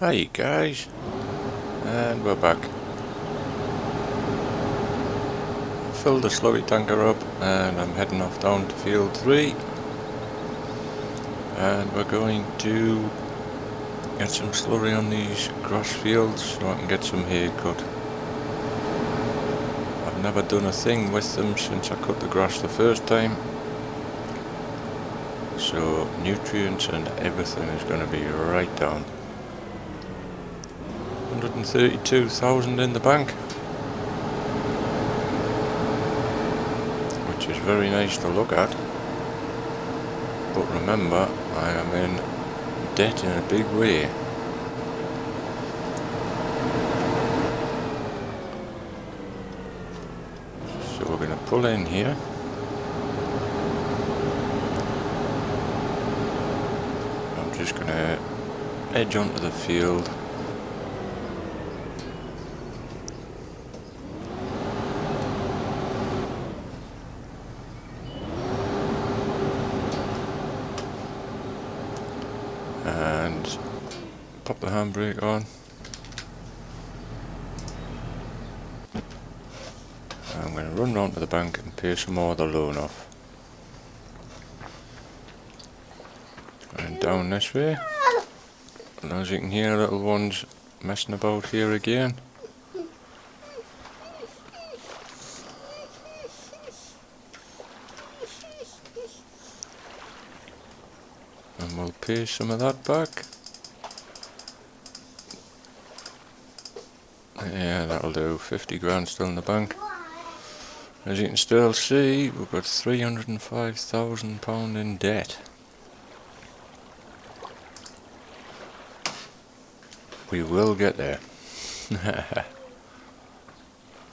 Hi guys, and we're back. Filled the slurry tanker up and I'm heading off down to field 3 and we're going to get some slurry on these grass fields so I can get some hay cut. I've never done a thing with them since I cut the grass the first time, so nutrients and everything is going to be right down. 132,000 in the bank, which is very nice to look at, but remember I am in debt in a big way. So we're going to pull in here. I'm just going to edge onto the field. And pop the handbrake on. I'm going to run round to the bank and pay some more of the loan off. And down this way. And as you can hear, little ones messing about here again. And we'll pay some of that back. Yeah, that'll do. 50 grand still in the bank. As you can still see, we've got £305,000 in debt. We will get there.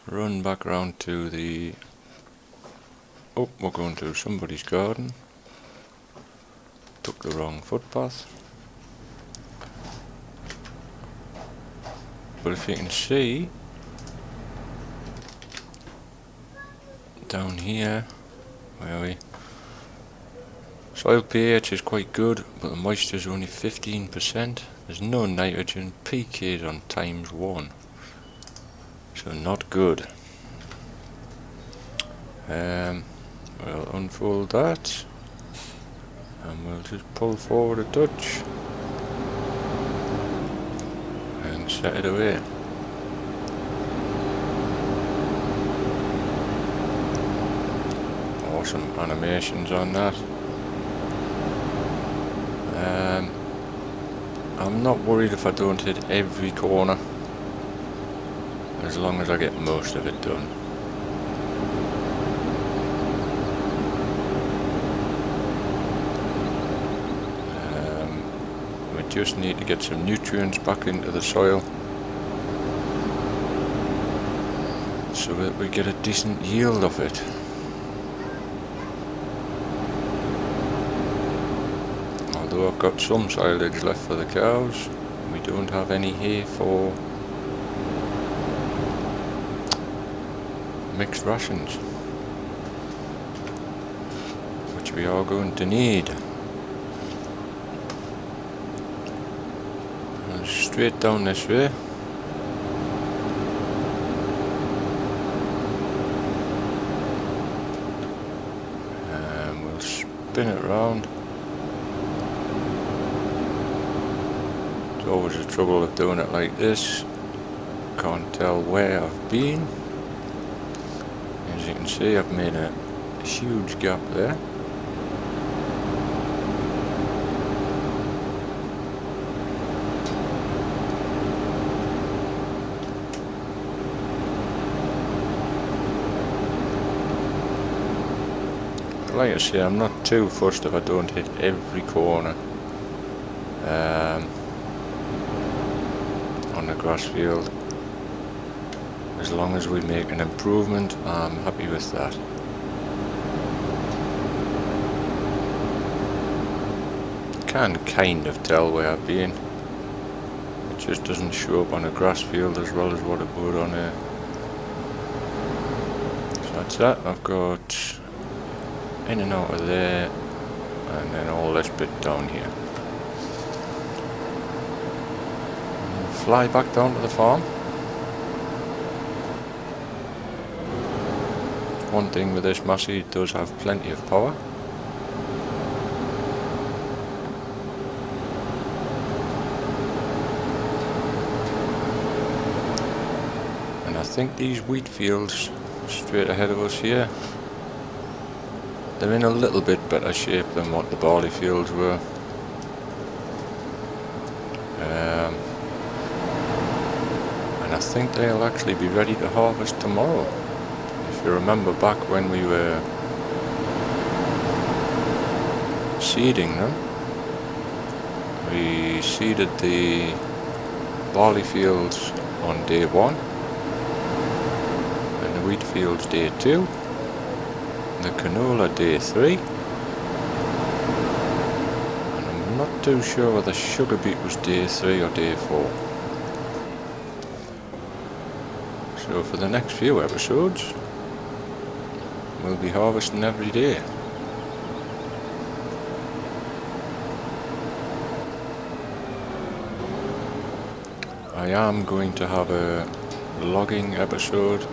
Run back round to the... Oh, we're going to somebody's garden. Took the wrong footpath. But if you can see, down here, where are we? Soil pH is quite good, but the moisture is only 15%. There's no nitrogen, pK is on ×1. So not good. We'll unfold that. And we'll just pull forward a touch. And set it away. Awesome animations on that. I'm not worried if I don't hit every corner, as long as I get most of it done. We just need to get some nutrients back into the soil so that we get a decent yield of it. Although I've got some silage left for the cows, we don't have any hay for mixed rations, which we are going to need. And straight down this way. And we'll spin it round. It's always the trouble of doing it like this. Can't tell where I've been. As you can see, I've made a huge gap there. Like I say, I'm not too fussed if I don't hit every corner on the grass field. As long as we make an improvement, I'm happy with that. Can kind of tell where I've been. It just doesn't show up on a grass field as well as what it would on a... So that's that. I've got in and out of there, and then all this bit down here. fly back down to the farm. One thing with this Massey, it does have plenty of power. And I think these wheat fields straight ahead of us here, they're in a little bit better shape than what the barley fields were. And I think they'll actually be ready to harvest tomorrow. If you remember back when we were seeding them, we seeded the barley fields on day 1 and the wheat fields day 2, the canola day 3, and I'm not too sure whether sugar beet was day 3 or day 4. So for the next few episodes we'll be harvesting every day. I am going to have a logging episode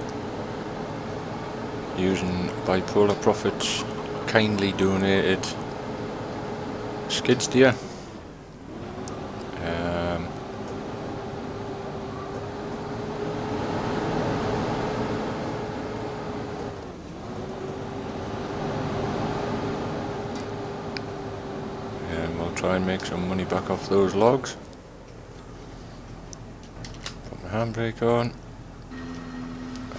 using Bipolar Profits kindly donated skid steer. And we'll try and make some money back off those logs. Put my handbrake on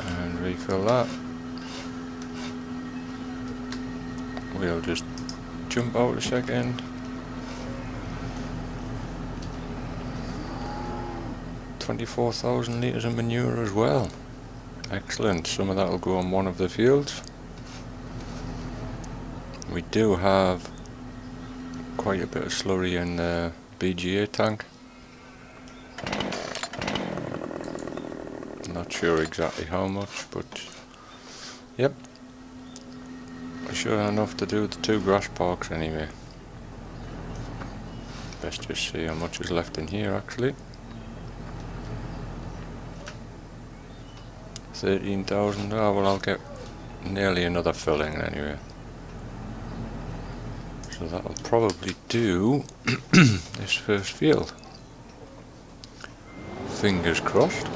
and refill that. We'll just jump out a second. 24,000 litres of manure as well. Excellent. Some of that will go on one of the fields. We do have quite a bit of slurry in the BGA tank. Not sure exactly how much, but yep. Sure enough to do the 2 grass parks anyway. Best just see how much is left in here actually. 13,000. Oh well, I'll get nearly another filling anyway. So that'll probably do this first field. Fingers crossed.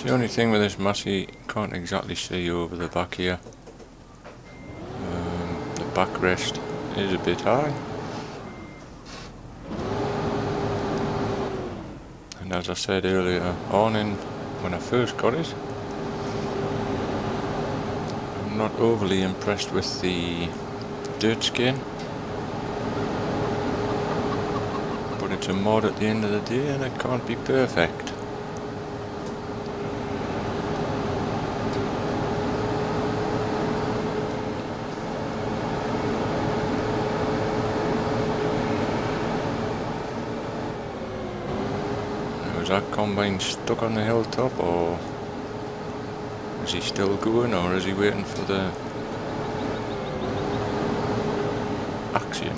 The only thing with this Massey, can't exactly see over the back here. The backrest is a bit high, and as I said earlier on when I first got it, I'm not overly impressed with the dirt skin, but it's a mod at the end of the day and it can't be perfect. Is that combine stuck on the hilltop, or is he still going, or is he waiting for the axiom?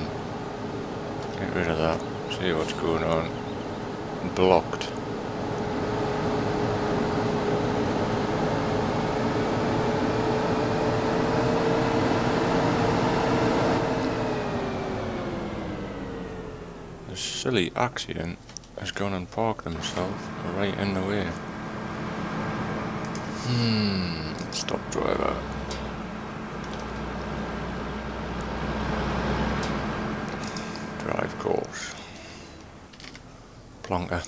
Get rid of that, see what's going on. Blocked. The silly axiom has gone and parked himself right in the way. Stop driver. Drive course. Plonker.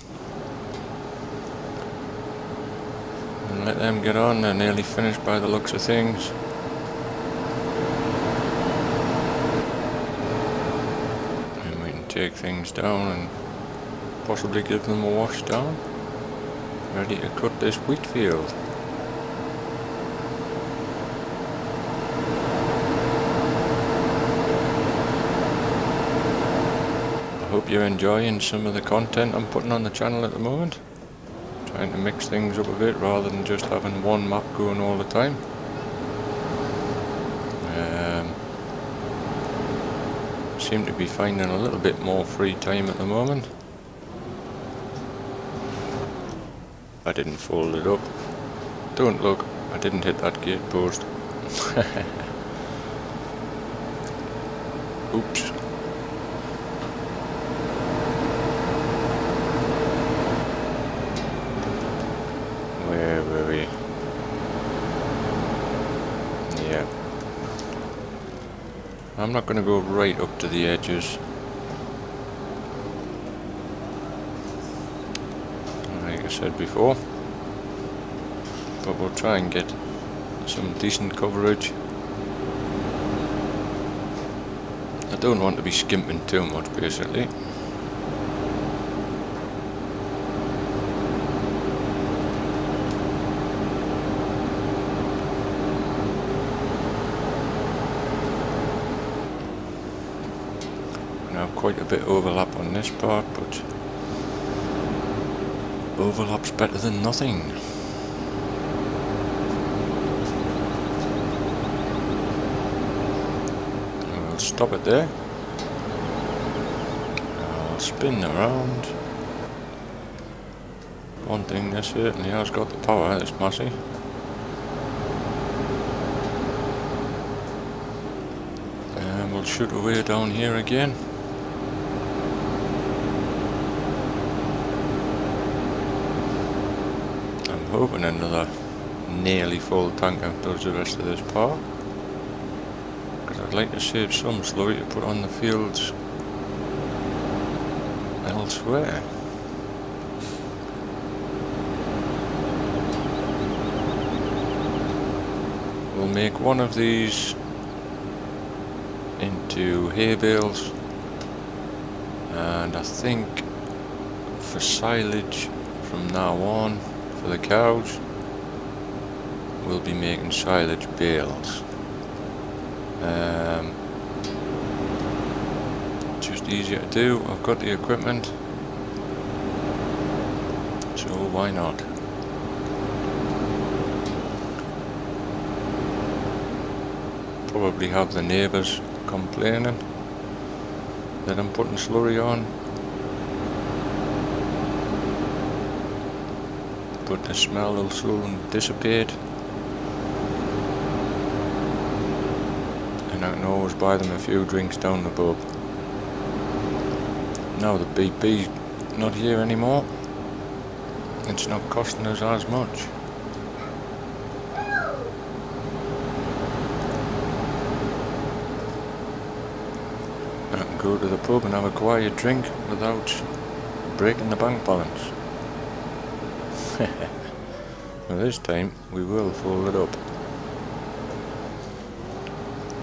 And let them get on, they're nearly finished by the looks of things. And we can take things down and possibly give them a wash down. Ready to cut this wheat field. I hope you're enjoying some of the content I'm putting on the channel at the moment. Trying to mix things up a bit rather than just having one map going all the time. seem to be finding a little bit more free time at the moment. I didn't fold it up. Don't look, I didn't hit that gate post. Oops. Where were we? Yeah. I'm not going to go right up to the edges. Like I said before. But we'll try and get some decent coverage. I don't want to be skimping too much, basically. Now quite a bit overlap on this part, but overlap's better than nothing. We'll stop it there. I'll spin around. One thing this certainly has got the power, this Massey. And we'll shoot away down here again. I'm hoping another nearly full tanker does the rest of this part. Because I'd like to save some slurry to put on the fields elsewhere. We'll make one of these into hay bales, and I think for silage from now on for the cows we'll be making silage bales. Just easier to do. I've got the equipment, so why not? Probably have the neighbours complaining that I'm putting slurry on, but the smell will soon dissipate, and I can always buy them a few drinks down the pub. Now the BP's not here anymore, it's not costing us as much. I can go to the pub and have a quiet drink without breaking the bank balance. Well, this time we will fold it up.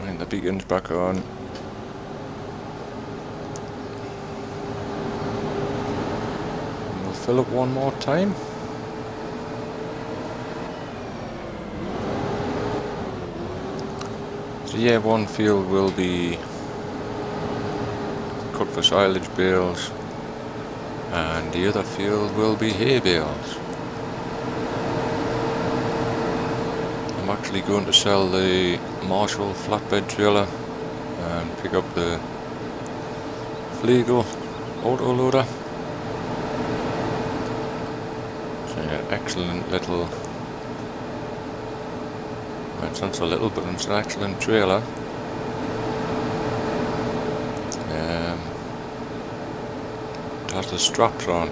And the beacon's back on. And we'll fill up one more time. So yeah, one field will be cut for silage bales, and the other field will be hay bales. I'm actually going to sell the Marshall flatbed trailer and pick up the Flegel auto loader. So yeah, excellent little, well, it's not so little, but it's an excellent trailer. It has the straps on.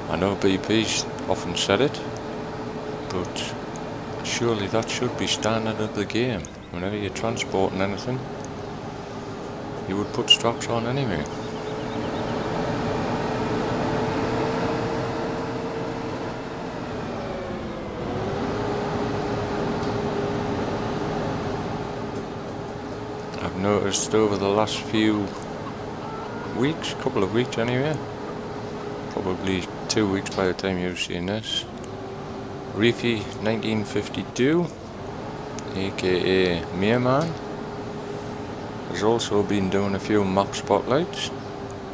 I know BP's often said it, but surely that should be standard of the game. Whenever you're transporting anything, you would put straps on anyway. I've noticed over the last few weeks, couple of weeks anyway, probably 2 weeks by the time you've seen this, Reefy 1952, aka Meerman, has also been doing a few map spotlights,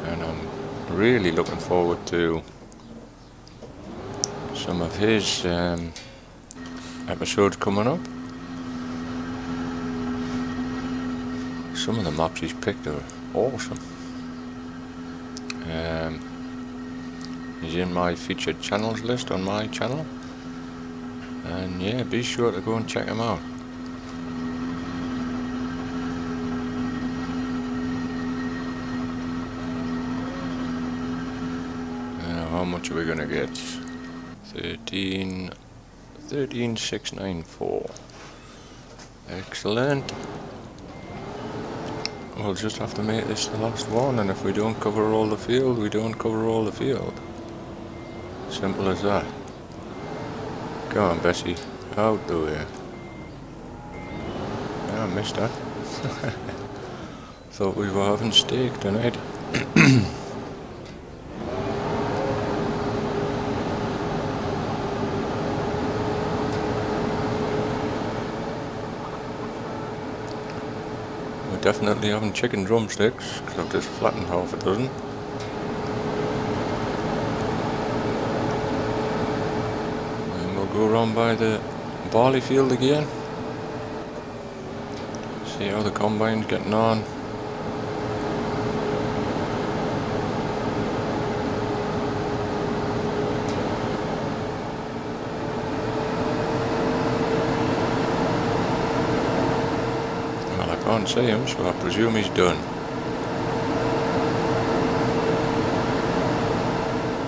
and I'm really looking forward to some of his episodes coming up. Some of the maps he's picked are awesome. He's in my featured channels list on my channel, and yeah, be sure to go and check him out. Now, how much are we gonna get? 13,694. Excellent. We'll just have to make this the last one, and if we don't cover all the field, we don't cover all the field. Simple as that. Come on, Bessie, out the way. I missed that. Thought we were having steak tonight. We're definitely having chicken drumsticks, because I've just flattened half a dozen. Go around by the barley field again, see how the combine's getting on. Well, I can't see him, so I presume he's done.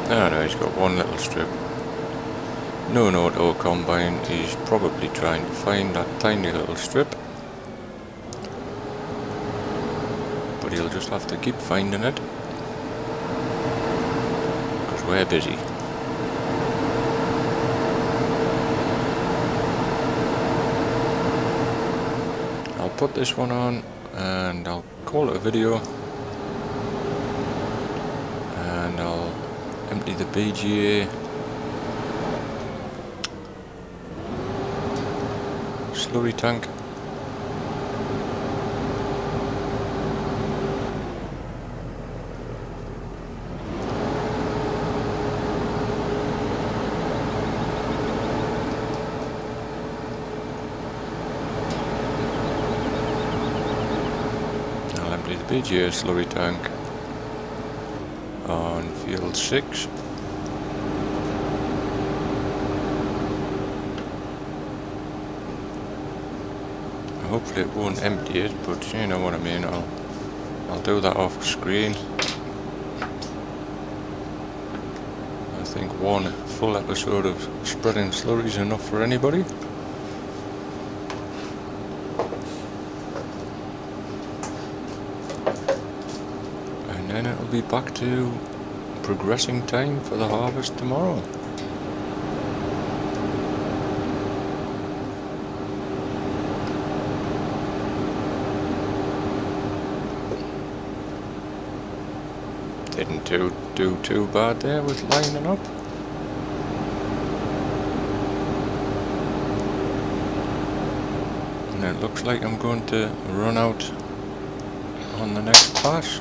Oh no, he's got one little strip. No auto combine, he's probably trying to find that tiny little strip, but he'll just have to keep finding it, because we're busy. I'll put this one on and I'll call it a video, and I'll empty the BGA slurry tank. I'll empty the BGA slurry tank on field 6. Hopefully it won't empty it, but you know what I mean, I'll do that off screen. I think one full episode of spreading slurry is enough for anybody. And then it'll be back to progressing time for the harvest tomorrow. Didn't do too bad there with lining up. And it looks like I'm going to run out on the next pass.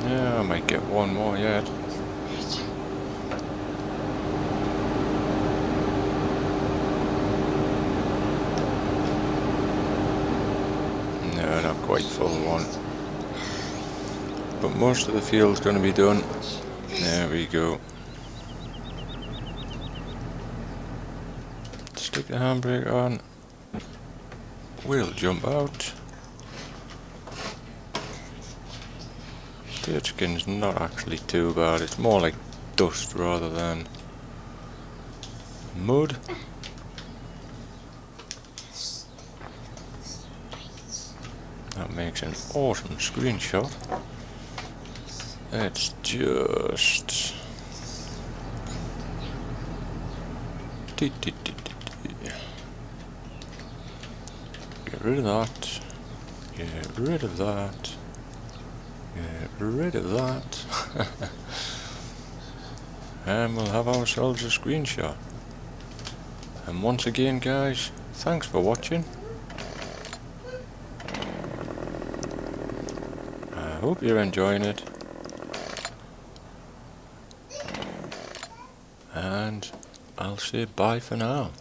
Yeah, I might get one more yet. No, not quite full one. But most of the field's going to be done. There we go. Stick the handbrake on. We'll jump out. The skin's not actually too bad, it's more like dust rather than mud. That makes an awesome screenshot. It's just... Get rid of that. Get rid of that. Get rid of that. And we'll have ourselves a screenshot. And once again guys, thanks for watching. hope you're enjoying it. And I'll say bye for now.